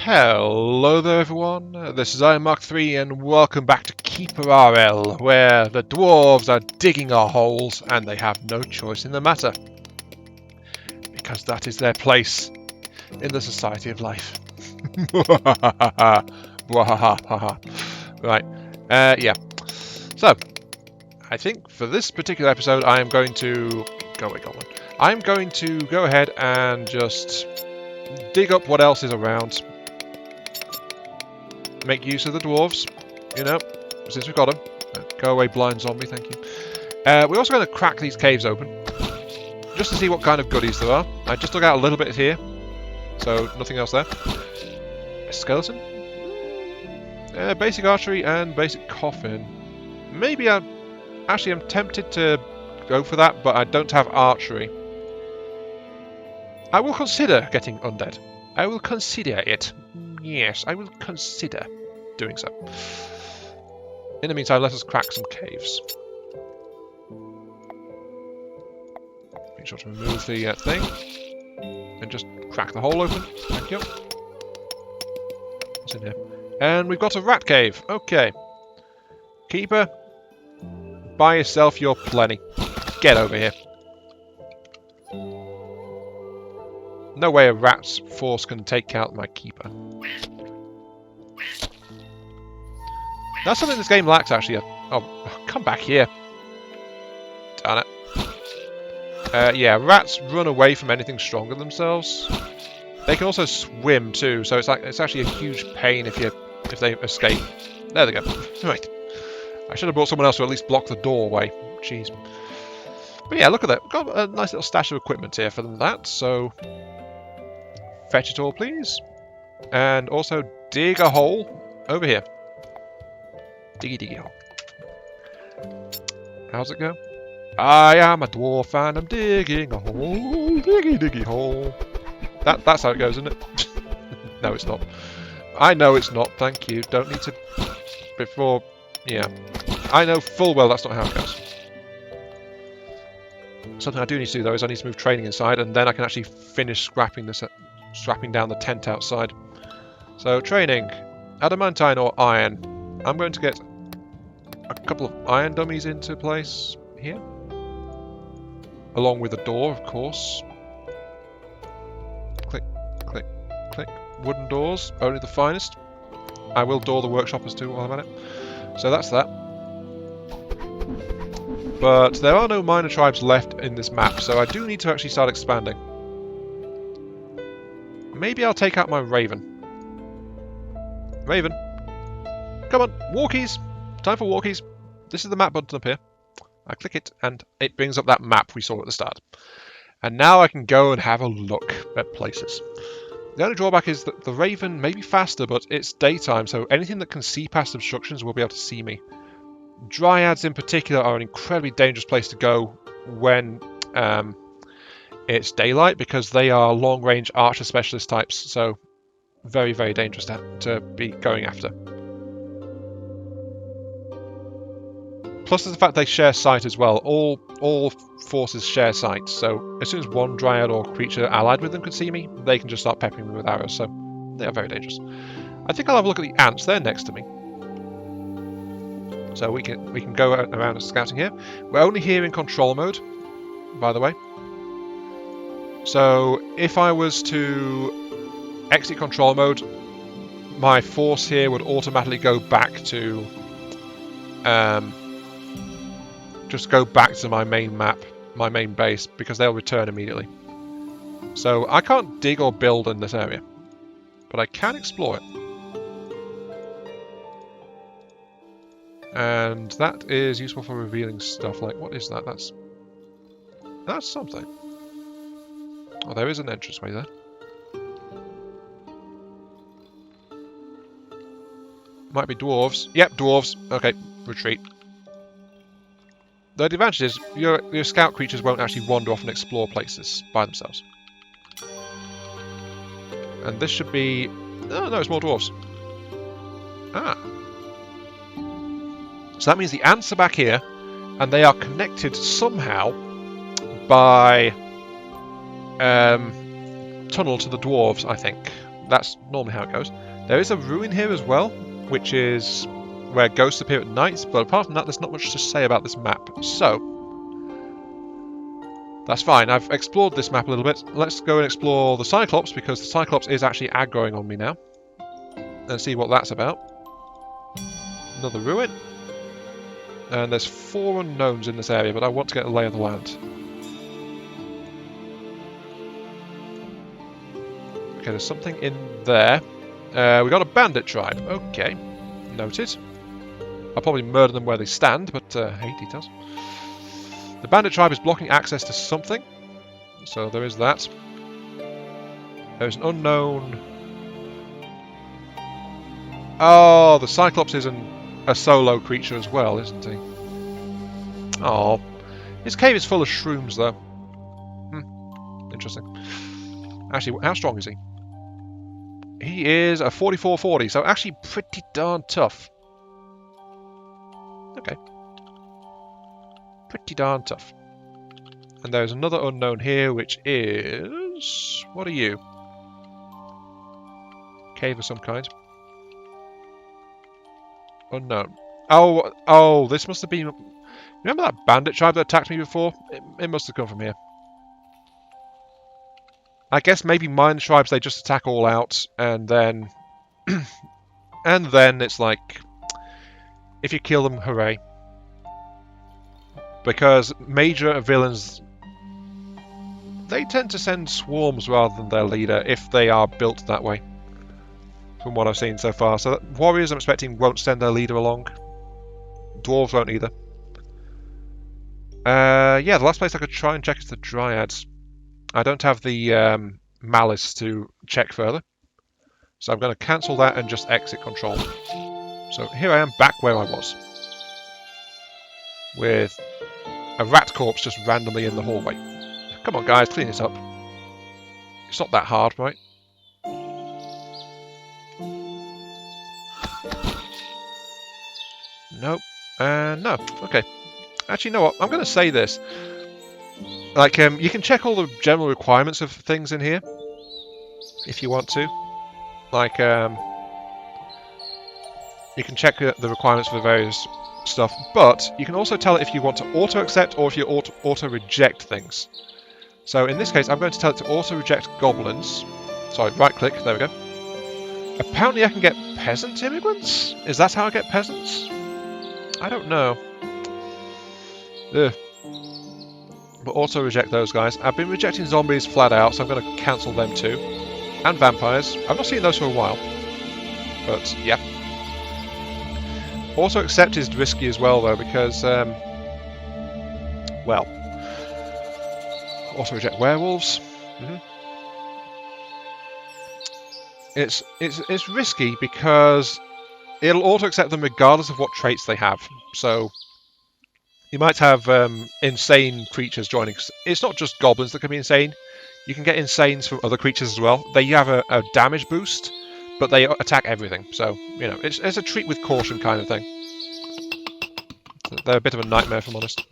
Hello there everyone, this is Iron Mark 3 and welcome back to Keeper RL, where the dwarves are digging our holes and they have no choice in the matter. Because that is their place in the society of life. Right, yeah. So, I think for this particular episode I am going to... I'm going to go ahead and just dig up what else is around. Make use of the dwarves, you know, since we've got them. Go away, blind zombie, thank you. We're also going to crack these caves open, just to see what kind of goodies there are. I just took out a little bit here, so nothing else there. A skeleton? Basic archery and basic coffin. Maybe I'm tempted to go for that, but I don't have archery. I will consider getting undead. I will consider it. Yes, I will consider doing so. In the meantime, let us crack some caves. Make sure to remove the thing. And just crack the hole open. Thank you. What's in here? And we've got a rat cave. Okay. Keeper, by yourself, you're plenty. Get over here. No way a rat's force can take out my keeper. That's something this game lacks, actually. Oh, come back here. Darn it. Yeah, rats run away from anything stronger than themselves. They can also swim too, so it's actually a huge pain if they escape. There they go. Right. I should have brought someone else to at least block the doorway. Jeez. But yeah, look at that. We've got a nice little stash of equipment here for that, so... Fetch it all, please. And also dig a hole over here. Diggy diggy hole. How's it go? I am a dwarf and I'm digging a hole. Diggy diggy hole. That's how it goes, isn't it? No, it's not. I know it's not, thank you. Don't need to... Before... Yeah. I know full well that's not how it goes. Something I do need to do, though, is I need to move training inside, and then I can actually finish strapping down the tent outside. So, training. Adamantine or iron. I'm going to get a couple of iron dummies into place here. Along with a door, of course. Click, click, click. Wooden doors, only the finest. I will door the workshoppers too while I'm at it. So that's that. But there are no minor tribes left in this map, so I do need to actually start expanding. Maybe I'll take out my Raven. Raven. Come on, walkies! Time for walkies. This is the map button up here. I click it, and it brings up that map we saw at the start. And now I can go and have a look at places. The only drawback is that the Raven may be faster, but it's daytime, so anything that can see past obstructions will be able to see me. Dryads in particular are an incredibly dangerous place to go when it's daylight, because they are long-range archer specialist types, so very, very dangerous to be going after. Plus there's the fact they share sight as well. All forces share sight, so as soon as one dryad or creature allied with them can see me, they can just start peppering me with arrows, so they are very dangerous. I think I'll have a look at the ants. They're next to me. So we can go around and scouting here. We're only here in control mode, by the way. So if I was to exit control mode, my force here would automatically go back to just go back to my main map, my main base, because they'll return immediately. So I can't dig or build in this area, but I can explore it. And that is useful for revealing stuff. Like, what is that? That's something. Oh, there is an entranceway there. Might be dwarves. Yep, dwarves. Okay, retreat. The advantage is your scout creatures won't actually wander off and explore places by themselves. And this should be... Oh, no, it's more dwarves. Ah. So that means the ants are back here, and they are connected somehow by tunnel to the dwarves, I think. that's normally how it goes. There is a ruin here as well, which is where ghosts appear at night, but apart from that, there's not much to say about this map. So, that's fine. I've explored this map a little bit. Let's go and explore the Cyclops, because the Cyclops is actually aggroing on me now. And see what that's about. Another ruin. And there's 4 unknowns in this area, but I want to get a lay of the land. Okay, there's something in there. We got a bandit tribe. Okay, noted. I'll probably murder them where they stand, but hey, details. The bandit tribe is blocking access to something, so there is that. There's an unknown. Oh, the Cyclops is a solo creature as well, isn't he? Oh, his cave is full of shrooms, though. Interesting. Actually, how strong is he? He is a 44-40, so actually pretty darn tough. Okay. Pretty darn tough. And there's another unknown here, which is... What are you? Cave of some kind. Unknown. Oh, this must have been... Remember that bandit tribe that attacked me before? It must have come from here. I guess maybe mine tribes, they just attack all out, and then... and then it's like... If you kill them, hooray. Because major villains... They tend to send swarms rather than their leader, if they are built that way. From what I've seen so far. So warriors, I'm expecting, won't send their leader along. Dwarves won't either. Yeah, the last place I could try and check is the Dryads. I don't have the malice to check further. So I'm going to cancel that and just exit control. So here I am back where I was. With a rat corpse just randomly in the hallway. Come on guys, clean this up. It's not that hard, right? Nope. No. Okay. Actually, you know what? I'm going to say this. Like, you can check all the general requirements of things in here. If you want to. Like, you can check the requirements for the various stuff. But, you can also tell it if you want to auto-accept or if you auto-reject things. So, in this case, I'm going to tell it to auto-reject goblins. Sorry, right-click. There we go. Apparently I can get peasant immigrants? Is that how I get peasants? I don't know. Ugh. But also reject those guys. I've been rejecting zombies flat out, so I'm going to cancel them too. And vampires. I've not seen those for a while. But, yeah. Also accept is risky as well, though, because, well... Also reject werewolves. It's risky because it'll auto-accept them regardless of what traits they have. So... You might have insane creatures joining. It's not just goblins that can be insane. You can get insanes from other creatures as well. They have a damage boost, but they attack everything. So, you know, it's a treat with caution kind of thing. They're a bit of a nightmare, if I'm honest.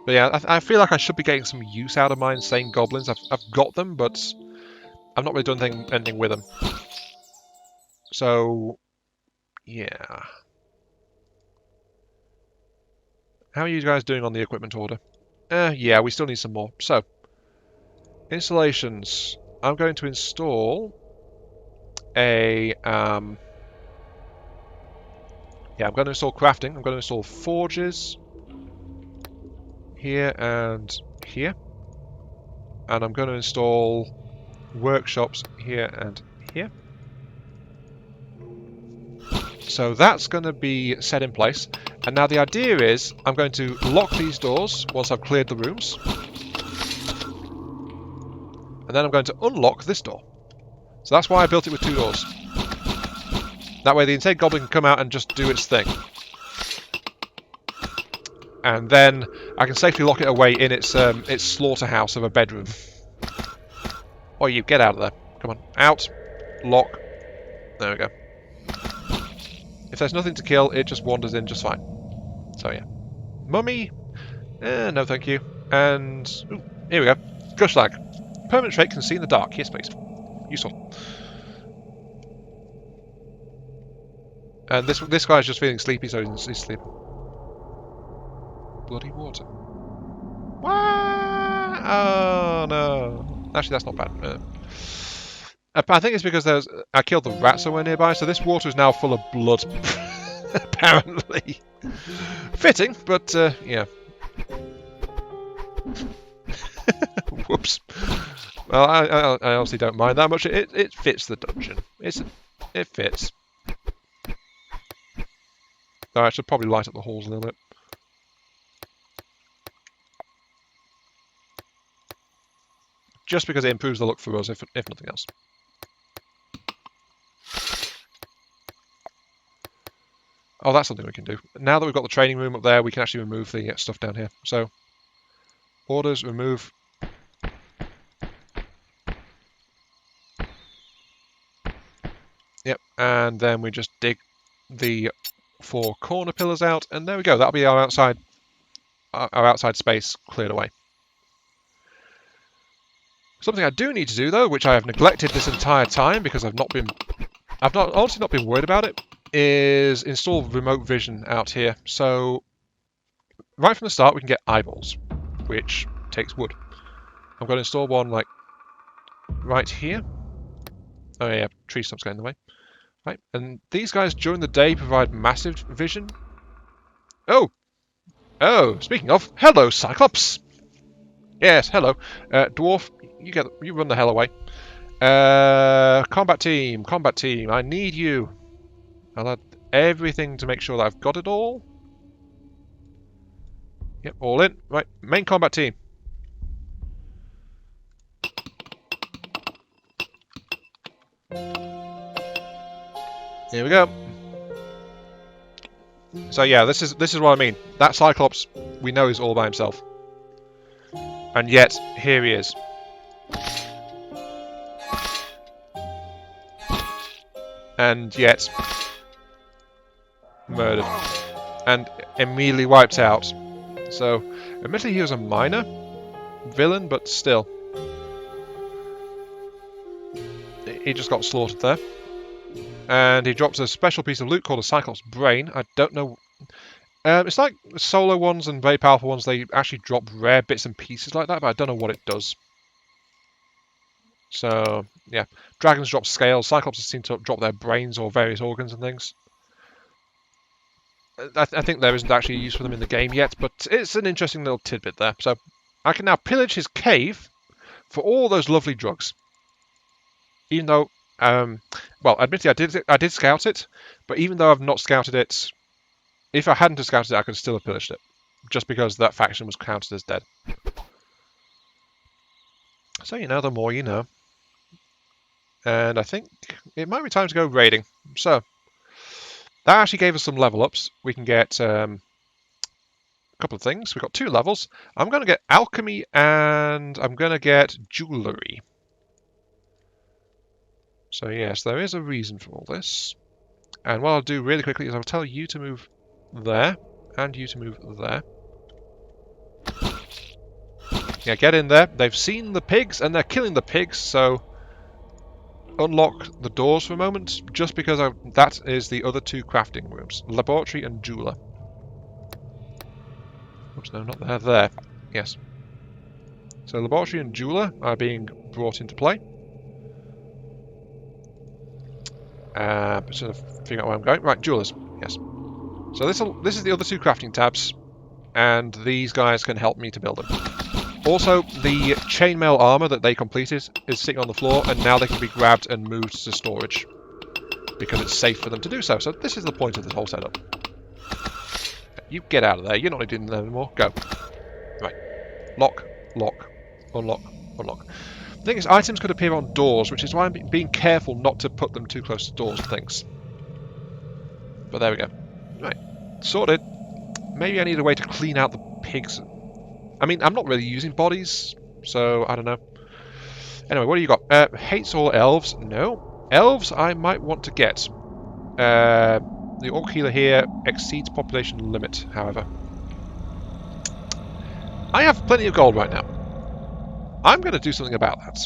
But yeah, I feel like I should be getting some use out of my insane goblins. I've got them, but I've not really done anything with them. So... Yeah. How are you guys doing on the equipment order? Yeah, we still need some more. So, installations. I'm going to install a... Yeah, I'm going to install crafting. I'm going to install forges here and here. And I'm going to install workshops here and here. So that's going to be set in place. And now the idea is I'm going to lock these doors once I've cleared the rooms. And then I'm going to unlock this door. So that's why I built it with 2 doors. That way the insane goblin can come out and just do its thing. And then I can safely lock it away in its slaughterhouse of a bedroom. Oh, you get out of there. Come on. Out. Lock. There we go. If there's nothing to kill, it just wanders in just fine. So yeah. Mummy? No thank you. And... Ooh, here we go. Gushlag. Permanent trait can see in the dark. Yes, please. Useful. And this guy's just feeling sleepy, so he's sleeping. Bloody water. What? Oh no. Actually, that's not bad. I think it's because I killed the rat somewhere nearby, so this water is now full of blood. Apparently. Fitting, but yeah. Whoops. Well, I honestly don't mind that much. It fits the dungeon. It fits. Though I should probably light up the halls a little bit. Just because it improves the look for us, if nothing else. Oh, that's something we can do. Now that we've got the training room up there, we can actually remove the stuff down here. So, orders, remove. Yep, and then we just dig the 4 corner pillars out, and there we go. That'll be our outside space cleared away. Something I do need to do though, which I have neglected this entire time because I've honestly not been worried about it, is install remote vision out here. So right from the start we can get eyeballs, which takes wood. I'm going to install one like right here. Oh yeah, tree stump's getting in the way. Right, and these guys during the day provide massive vision. Oh, speaking of, hello Cyclops. Yes, hello, dwarf. You run the hell away. Combat team, I need you. I'll add everything to make sure that I've got it all. Yep, all in. Right, main combat team. Here we go. So yeah, this is what I mean. That Cyclops we know is all by himself. And yet, here he is. And yet, murdered. And immediately wiped out. So, admittedly he was a minor villain, but still. He just got slaughtered there. And he drops a special piece of loot called a Cyclops Brain. I don't know... it's like solo ones and very powerful ones, they actually drop rare bits and pieces like that, but I don't know what it does. So, yeah. Dragons drop scales, Cyclops seem to drop their brains or various organs and things. I think there isn't actually a use for them in the game yet, but it's an interesting little tidbit there. So, I can now pillage his cave for all those lovely drugs. Even though, well, admittedly I did scout it, but even though I've not scouted it, if I hadn't scouted it, I could still have pillaged it, just because that faction was counted as dead. So, you know, the more you know. And I think it might be time to go raiding. So, that actually gave us some level ups. We can get a couple of things. We've got 2 levels. I'm going to get alchemy and I'm going to get jewellery. So yes, there is a reason for all this. And what I'll do really quickly is I'll tell you to move there and you to move there. Yeah, get in there. They've seen the pigs and they're killing the pigs, so unlock the doors for a moment, just because that is the other 2 crafting rooms, laboratory and jeweler. Oops, no, not there. There. Yes. So laboratory and jeweler are being brought into play. Sort of figuring out where I'm going. Right, jewelers. Yes. So this is the other 2 crafting tabs, and these guys can help me to build them. Also, the chainmail armor that they completed is sitting on the floor, and now they can be grabbed and moved to storage because it's safe for them to do so. So this is the point of this whole setup. You get out of there. You're not doing that anymore. Go. Right. Lock, lock, unlock, unlock. The thing is, items could appear on doors, which is why I'm being careful not to put them too close to doors and things. But there we go. Right. Sorted. Maybe I need a way to clean out the pigs. I mean, I'm not really using bodies, so I don't know. Anyway, what do you got? Hates all elves? No. Elves I might want to get. The orc healer here exceeds population limit, however. I have plenty of gold right now. I'm going to do something about that.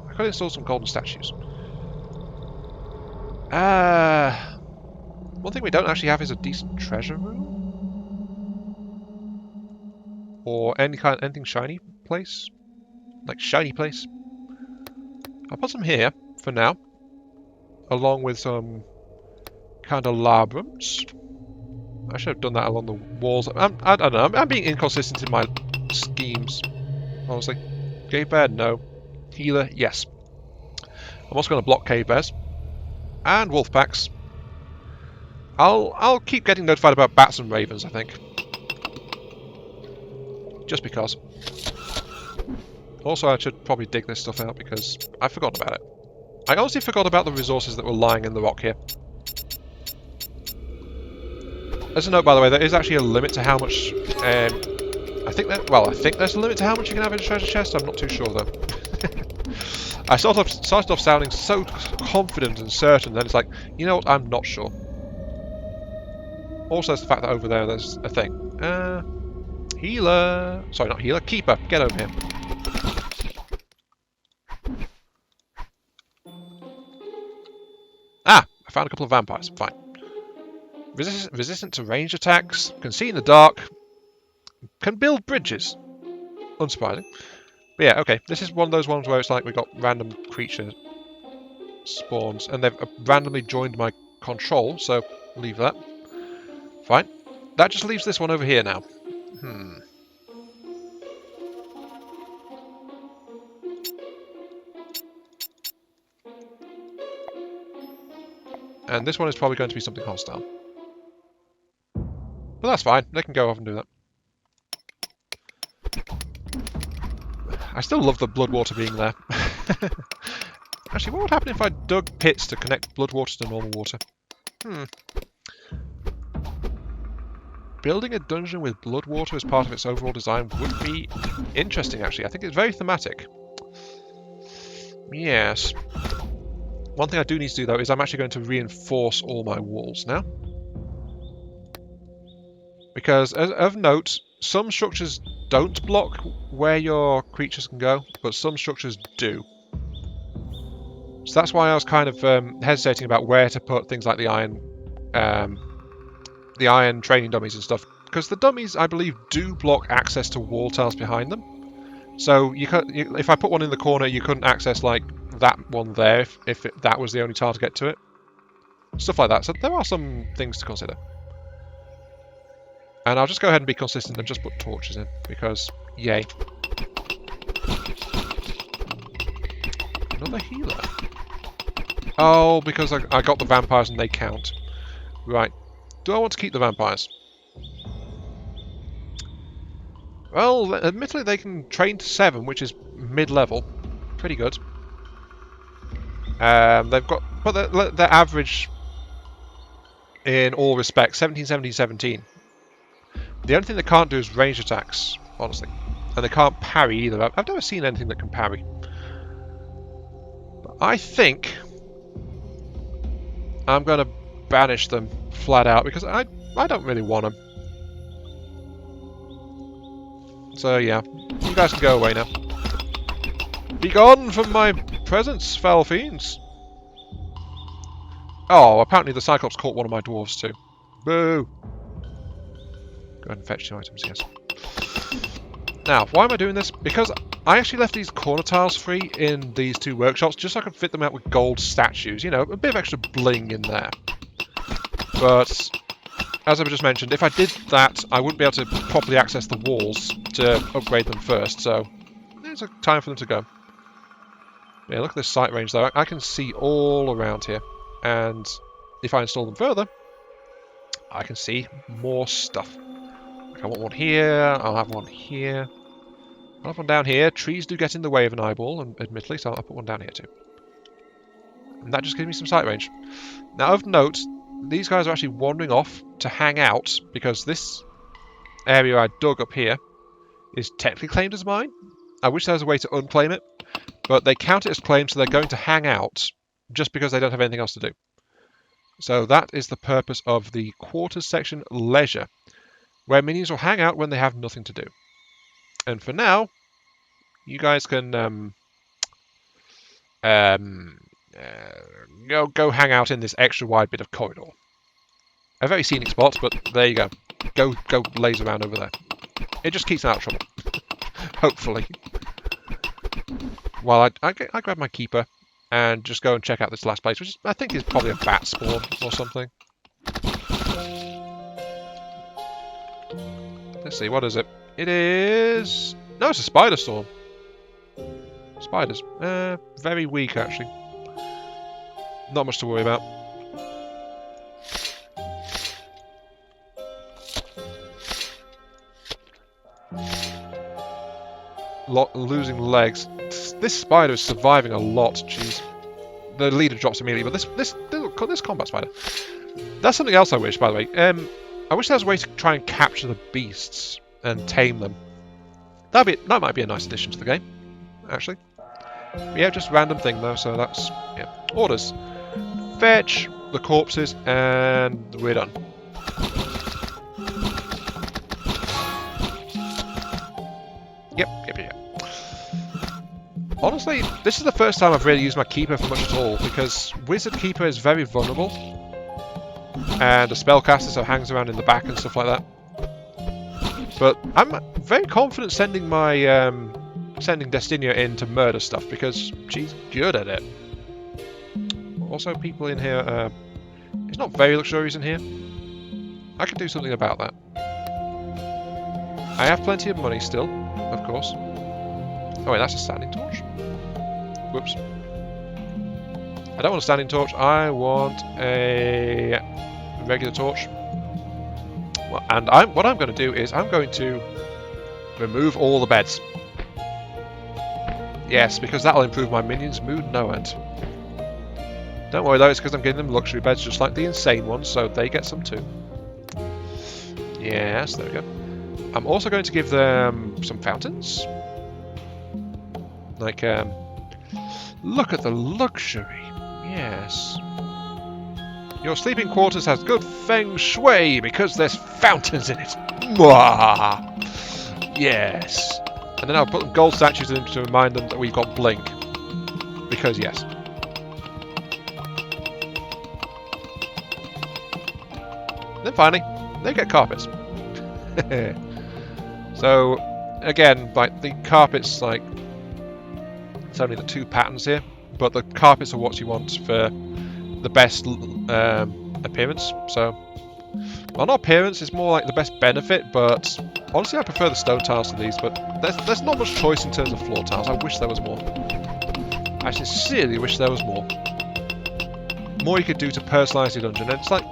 I could install some golden statues. One thing we don't actually have is a decent treasure room. Or anything shiny place. Like shiny place. I'll put some here for now. Along with some candelabrums. I should have done that along the walls. I don't know. I'm being inconsistent in my schemes. Honestly. Cave bear? No. Healer? Yes. I'm also going to block cave bears. And wolf packs. I'll keep getting notified about bats and ravens, I think. Just because. Also, I should probably dig this stuff out because I forgot about it. I honestly forgot about the resources that were lying in the rock here. As a note, by the way, there is actually a limit to how much... I think there's a limit to how much you can have in a treasure chest. I'm not too sure, though. I started off sounding so confident and certain, then it's like, you know what, I'm not sure. Also, there's the fact that over there there's a thing. Healer! Sorry, not healer. Keeper, get over here. Ah! I found a couple of vampires. Fine. Resistant to ranged attacks. Can see in the dark. Can build bridges. Unsurprising. But yeah, okay. This is one of those ones where it's like we got random creature spawns, and they've randomly joined my control, so leave that. Fine. That just leaves this one over here now. And this one is probably going to be something hostile. But that's fine. They can go off and do that. I still love the blood water being there. Actually, what would happen if I dug pits to connect blood water to normal water? Building a dungeon with blood water as part of its overall design would be interesting, actually. I think it's very thematic. Yes. One thing I do need to do, though, is I'm actually going to reinforce all my walls now. Because, of note, some structures don't block where your creatures can go, but some structures do. So that's why I was kind of hesitating about where to put things like the iron training dummies and stuff. Because the dummies, I believe, do block access to wall tiles behind them. So if I put one in the corner, you couldn't access like that one there if that was the only tile to get to it. Stuff like that. So there are some things to consider. And I'll just go ahead and be consistent and just put torches in, because, yay. Another healer. Oh, because I got the vampires and they count. Right. Do I want to keep the vampires? Well, admittedly they can train to 7, which is mid-level. Pretty good. They've got... But their average, in all respects, 17, 17, 17. The only thing they can't do is range attacks, honestly. And they can't parry either. I've never seen anything that can parry. But I think I'm going to banish them flat out, because I don't really want them. So yeah, you guys can go away now. Be gone from my presence, foul fiends! Oh, apparently the Cyclops caught one of my dwarves too. Boo! Go ahead and fetch 2 items, yes. Now, why am I doing this? Because I actually left these corner tiles free in these 2 workshops just so I could fit them out with gold statues. You know, a bit of extra bling in there. But, as I just mentioned, if I did that, I wouldn't be able to properly access the walls to upgrade them first, so there's a time for them to go. Yeah, look at this sight range though. I can see all around here. And if I install them further, I can see more stuff. I want one here, I'll have one here. I'll have one down here. Trees do get in the way of an eyeball, admittedly, so I'll put one down here too. And that just gives me some sight range. Now, of note, these guys are actually wandering off to hang out, because this area I dug up here is technically claimed as mine. I wish there was a way to unclaim it, but they count it as claimed, so they're going to hang out just because they don't have anything else to do. So that is the purpose of the quarters section, leisure, where minions will hang out when they have nothing to do. And for now, you guys can go hang out in this extra wide bit of corridor. A very scenic spot, but there you go. Go laze around over there. It just keeps them out of trouble. Hopefully. While I grab my keeper and just go and check out this last place, which I think is probably a bat spawn or something. Let's see, what is it? It is... No, it's a spider storm. Spiders. Very weak, actually. Not much to worry about. Losing legs. This spider is surviving a lot. Jeez. The leader drops immediately, but this combat spider. That's something else I wish, by the way. I wish there was a way to try and capture the beasts and tame them. That might be a nice addition to the game, actually. But yeah, just a random thing though. So that's orders. Fetch the corpses, and we're done. Yep. Honestly, this is the first time I've really used my Keeper for much at all, because Wizard Keeper is very vulnerable. And a spellcaster, so hangs around in the back and stuff like that. But I'm very confident sending my sending Destinia in to murder stuff, because she's good at it. Also, people in here, it's not very luxurious in here. I could do something about that. I have plenty of money still, of course. Oh wait, that's a standing torch. Whoops. I don't want a standing torch, I want a regular torch. Well, and what I'm going to do is I'm going to remove all the beds. Yes, because that'll improve my minions' mood no end. Don't worry though, it's because I'm giving them luxury beds just like the insane ones, so they get some too. Yes, there we go. I'm also going to give them some fountains. Like, look at the luxury. Yes. Your sleeping quarters has good feng shui because there's fountains in it. Mwah! Yes. And then I'll put gold statues in them to remind them that we've got Blink. Because yes. Then finally, they get carpets. So, again, like the carpets, like it's only the 2 patterns here, but the carpets are what you want for the best appearance. So, well, not appearance, it's more like the best benefit, but honestly I prefer the stone tiles to these, but there's not much choice in terms of floor tiles. I wish there was more. I sincerely wish there was more. More you could do to personalise your dungeon, and it's like,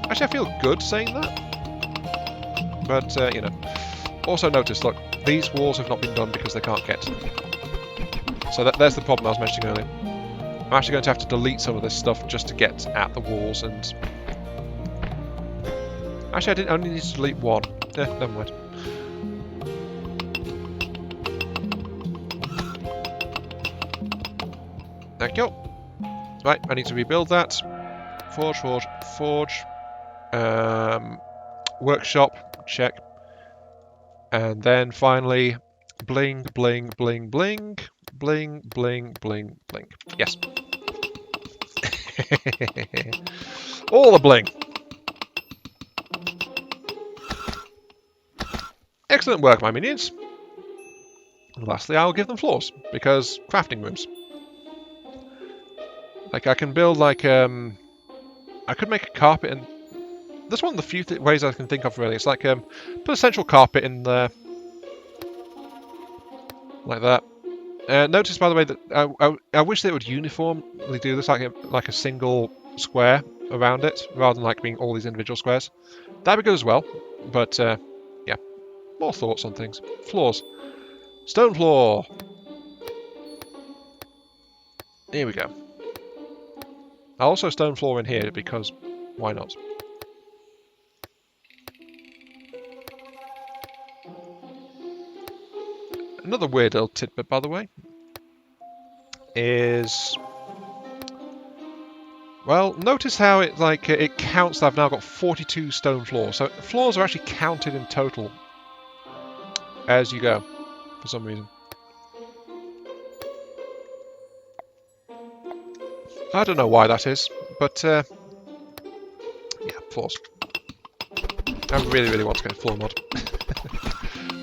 actually I feel good saying that, but you know. Also notice, look, these walls have not been done because they can't get to them. So there's the problem I was mentioning earlier. I'm actually going to have to delete some of this stuff just to get at the walls, and... Actually, I only need to delete 1. Yeah, never mind. Thank you. Right, I need to rebuild that. Forge. Workshop, check. And then finally, bling. Yes. All the bling. Excellent work, my minions. And lastly, I'll give them floors, because crafting rooms. Like, I can build, like, I could make a carpet, and that's one of the few ways I can think of, really. It's like, put a central carpet in there. Like that. Notice, by the way, that I wish they would uniformly do this, like a single square around it, rather than like being all these individual squares. That'd be good as well, but yeah, more thoughts on things. Floors. Stone floor! Here we go. I'll also stone floor in here, because why not? Another weird little tidbit, by the way, is... Well, notice how it counts that I've now got 42 stone floors. So floors are actually counted in total as you go. for some reason. I don't know why that is, but yeah, floors. I really, really want to get a floor mod.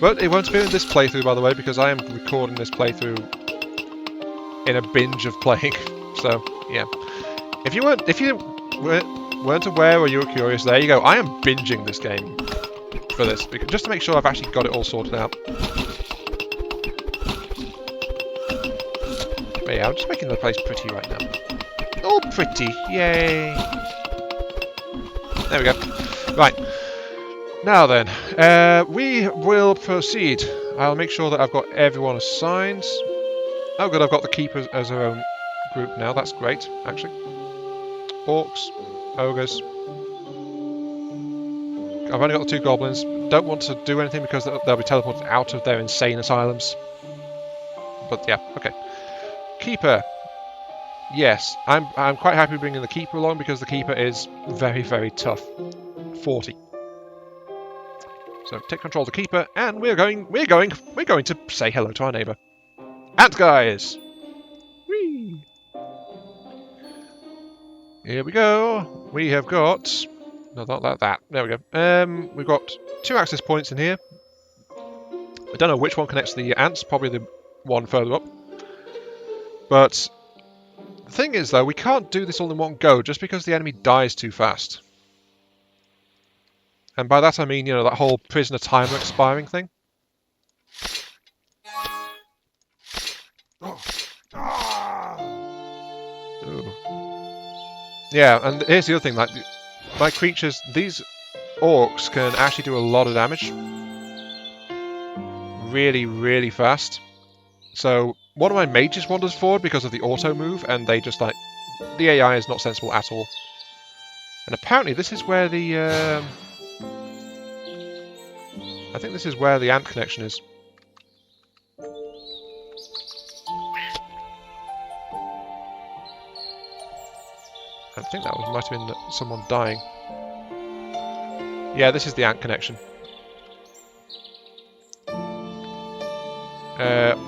But it won't appear in this playthrough, by the way, because I am recording this playthrough in a binge of playing. So yeah, if you weren't aware or you were curious, there you go. I am binging this game for this, just to make sure I've actually got it all sorted out. But yeah, I'm just making the place pretty right now. All pretty, yay! There we go. Right. Now then, we will proceed. I'll make sure that I've got everyone assigned. Oh good, I've got the keepers as their own group now. That's great, actually. Orcs, ogres. I've only got the 2 goblins. Don't want to do anything because they'll be teleported out of their insane asylums. But yeah, okay. Keeper. Yes, I'm quite happy bringing the keeper along because the keeper is very, very tough. 40. So take control of the keeper, and we're going to say hello to our neighbour. Ant guys! Whee! Here we go. We have got... No, not that. There we go. We've got 2 access points in here. I don't know which one connects to the ants, probably the one further up. But the thing is, though, we can't do this all in one go just because the enemy dies too fast. And by that I mean, you know, that whole prisoner timer expiring thing. Ooh. Yeah, and here's the other thing, like, my creatures, these orcs can actually do a lot of damage. Really, really fast. So, one of my mages wanders forward because of the auto move, and they just, like, the AI is not sensible at all. And apparently this is where the, I think this is where the ant connection is. I think that might have been someone dying. Yeah, this is the ant connection.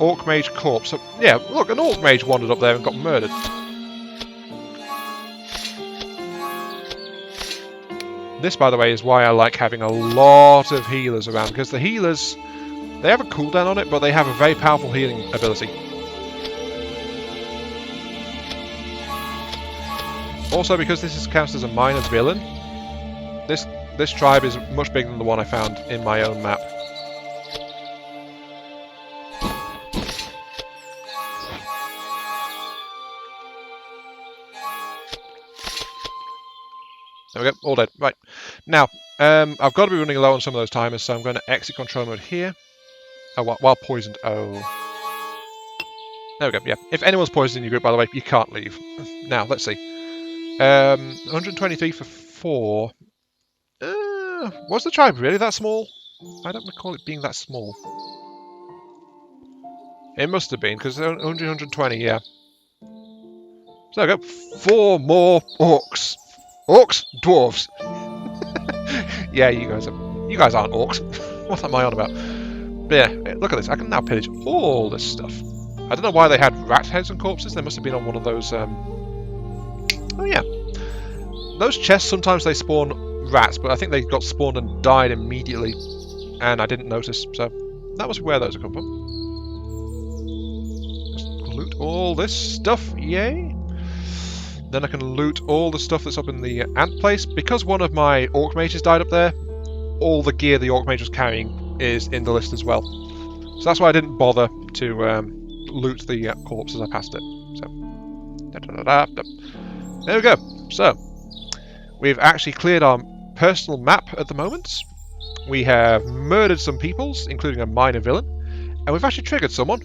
Orc Mage corpse. So, yeah, look, an Orc Mage wandered up there and got murdered. This, by the way, is why I like having a lot of healers around, because the healers, they have a cooldown on it, but they have a very powerful healing ability. Also, because this is counted as a minor villain, this tribe is much bigger than the one I found in my own map. There we go, all dead. Right. Now, I've got to be running low on some of those timers, so I'm going to exit control mode here. Oh, while poisoned. Oh. There we go, yeah. If anyone's poisoned in your group, by the way, you can't leave. Now, let's see. 123 for 4. Was the tribe really that small? I don't recall it being that small. It must have been, because 120, yeah. So there we go. 4 more orcs. Orcs? Dwarves. Yeah, you guys aren't orcs. What am I on about? But yeah, look at this. I can now pillage all this stuff. I don't know why they had rat heads and corpses. They must have been on one of those... Oh yeah. Those chests, sometimes they spawn rats, but I think they got spawned and died immediately. And I didn't notice, so that was where those have come from. Just loot all this stuff, yay! Then I can loot all the stuff that's up in the ant place. Because one of my orc mages died up there, all the gear the orc mage was carrying is in the list as well. So that's why I didn't bother to loot the corpse as I passed it. So, there we go. So, we've actually cleared our personal map at the moment. We have murdered some peoples, including a minor villain. And we've actually triggered someone.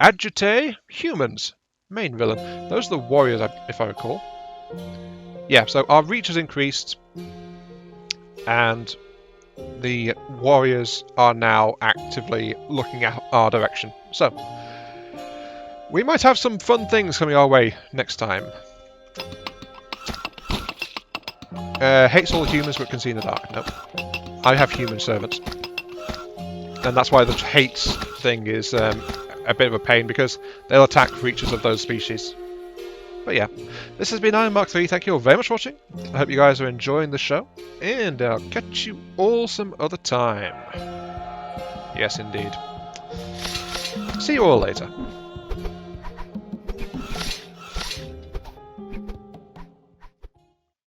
Agitate humans. Main villain. Those are the warriors, if I recall. Yeah, so our reach has increased. And the warriors are now actively looking at our direction. So, we might have some fun things coming our way next time. Hates all humans but can see in the dark. Nope. I have human servants. and that's why the hates thing is a bit of a pain, because they'll attack creatures of those species. But yeah, this has been Iron Mark 3. Thank you all very much for watching. I hope you guys are enjoying the show, and I'll catch you all some other time. Yes, indeed. See you all later.